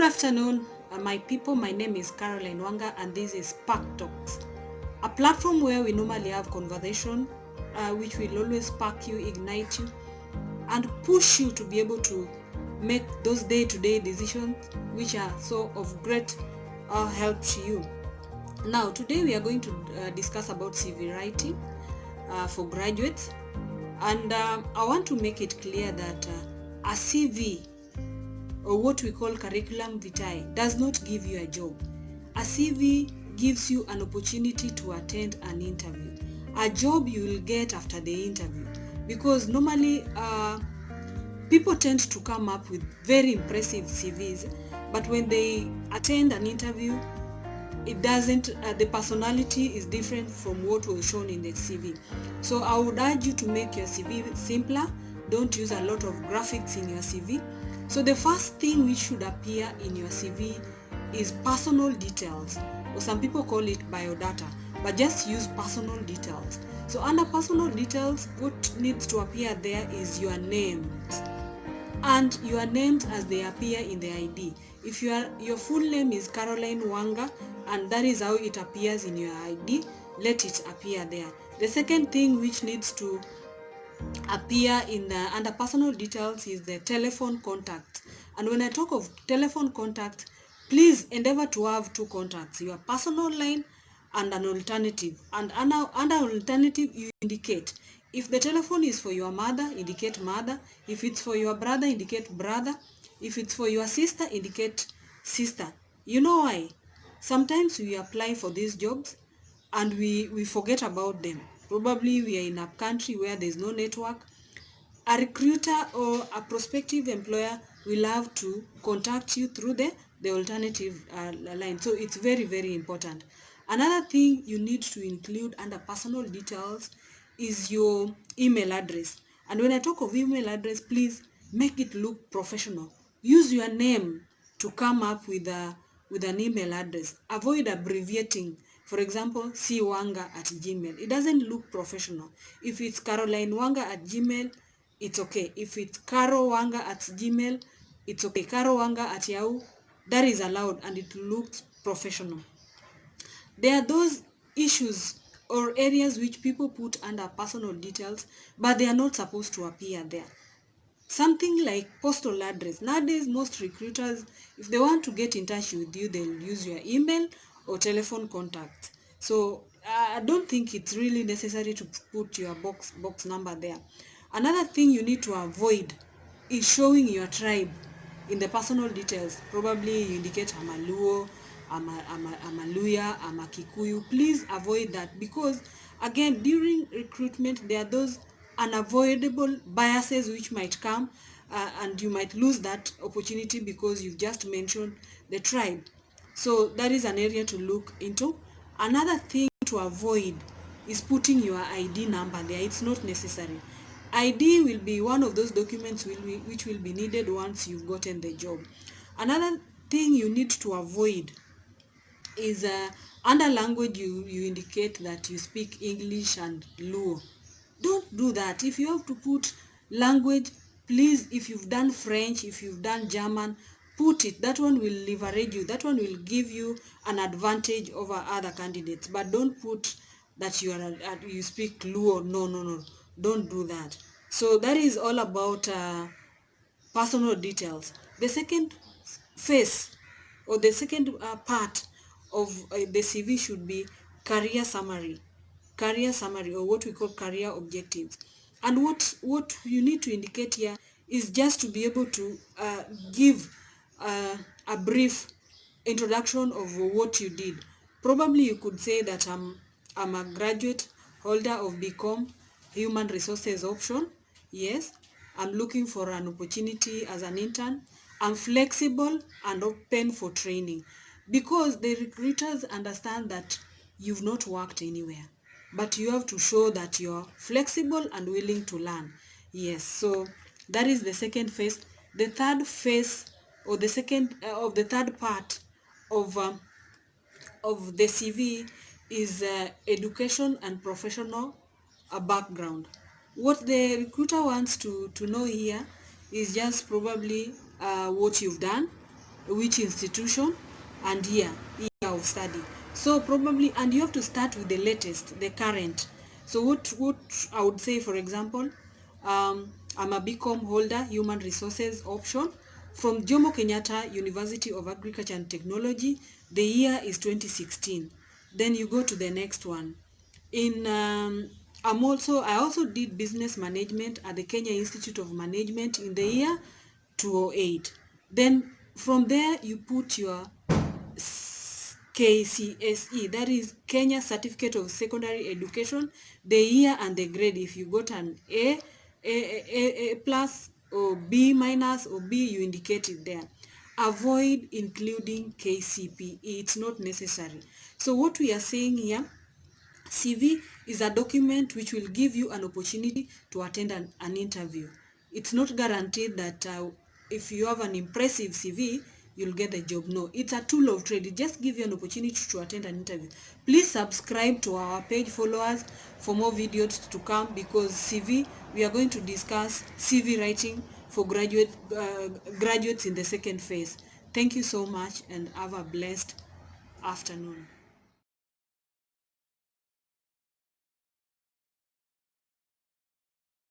afternoon, my people. My name is Caroline Wanga, and this is Spark Talks, a platform where we normally have conversation, which will always spark you, ignite you, and push you to be able to make those day-to-day decisions, which are so of great help to you. Now, today we are going to discuss about CV writing for graduates, and I want to make it clear that a CV, or what we call curriculum vitae, does not give you a job. A CV gives you an opportunity to attend an interview. A job you will get after the interview, because normally people tend to come up with very impressive CVs, but when they attend an interview, it doesn't, the personality is different from what was shown in the CV. So I would urge you to make your CV simpler. Don't use a lot of graphics in your CV. So the first thing which should appear in your CV is personal details, or some people call it biodata, but just use personal details. So under personal details, what needs to appear there is your name and your names as they appear in the ID. If your full name is Caroline Wanga and that is how it appears in your ID, let it appear there. The second thing which needs to appear in the under personal details is the telephone contact. And when I talk of telephone contact, please endeavor to have two contacts, your personal line and an alternative. And under alternative, you indicate if the telephone is for your mother, indicate mother. If it's for your brother, indicate brother. If it's for your sister, indicate sister. You know why? Sometimes we apply for these jobs and we forget about them. Probably we are in a country where there's no network. A recruiter or a prospective employer will have to contact you through the alternative line. So it's very, very important. Another thing you need to include under personal details is your email address. And when I talk of email address, please make it look professional. Use your name to come up with an email address. Avoid abbreviating. For example, cwanga@gmail. It doesn't look professional. If it's carolinewanga@gmail, it's okay. If it's carowanga@gmail, it's okay. carowanga@yahoo, that is allowed and it looks professional. There are those issues or areas which people put under personal details, but they are not supposed to appear there. Something like postal address. Nowadays, most recruiters, if they want to get in touch with you, they'll use your email or telephone contact. So I don't think it's really necessary to put your box number there. Another thing you need to avoid is showing your tribe in the personal details. Probably you indicate I'm a Luo, I'm a Luya, I'm a Kikuyu. Please avoid that, because again, during recruitment, there are those unavoidable biases which might come, and you might lose that opportunity because you've just mentioned the tribe. So that is an area to look into. Another thing to avoid is putting your ID number there. It's not necessary. ID will be one of those documents which will be needed once you've gotten the job. Another thing you need to avoid is under language, you indicate that you speak English and Luo. Don't do that. If you have to put language, please, if you've done French, if you've done German, put it. That one will leverage you. That one will give you an advantage over other candidates. But don't put that you speak Luo. No. Don't do that. So that is all about personal details. The second phase, or the second part of the CV should be career summary. Career summary, or what we call career objectives. And what you need to indicate here is just to be able to give a brief introduction of what you did. Probably you could say that I'm a graduate holder of BCom Human Resources option. Yes, I'm looking for an opportunity as an intern. I'm flexible and open for training, because the recruiters understand that you've not worked anywhere, but you have to show that you're flexible and willing to learn. Yes, so that is the second phase. The third phase, or the second of the third part of the CV is education and professional background. What the recruiter wants to know here is just probably what you've done, which institution, and year of study. So probably, and you have to start with the latest, the current. So what I would say, for example, I'm a BCom holder, human resources option, from Jomo Kenyatta University of Agriculture and Technology. The year is 2016. Then you go to the next one. In I also did business management at the Kenya Institute of Management in the year 2008. Then from there you put your KCSE, that is Kenya Certificate of Secondary Education, the year and the grade. If you got an A plus or B minus or B, you indicate it there. Avoid including KCPE, it's not necessary. So what we are saying here, CV is a document which will give you an opportunity to attend an interview. It's not guaranteed that if you have an impressive CV, you'll get the job. No, it's a tool of trade. It just gives you an opportunity to attend an interview. Please subscribe to our page, followers, for more videos to come, because CV, we are going to discuss CV writing for graduates in the second phase. Thank you so much and have a blessed afternoon.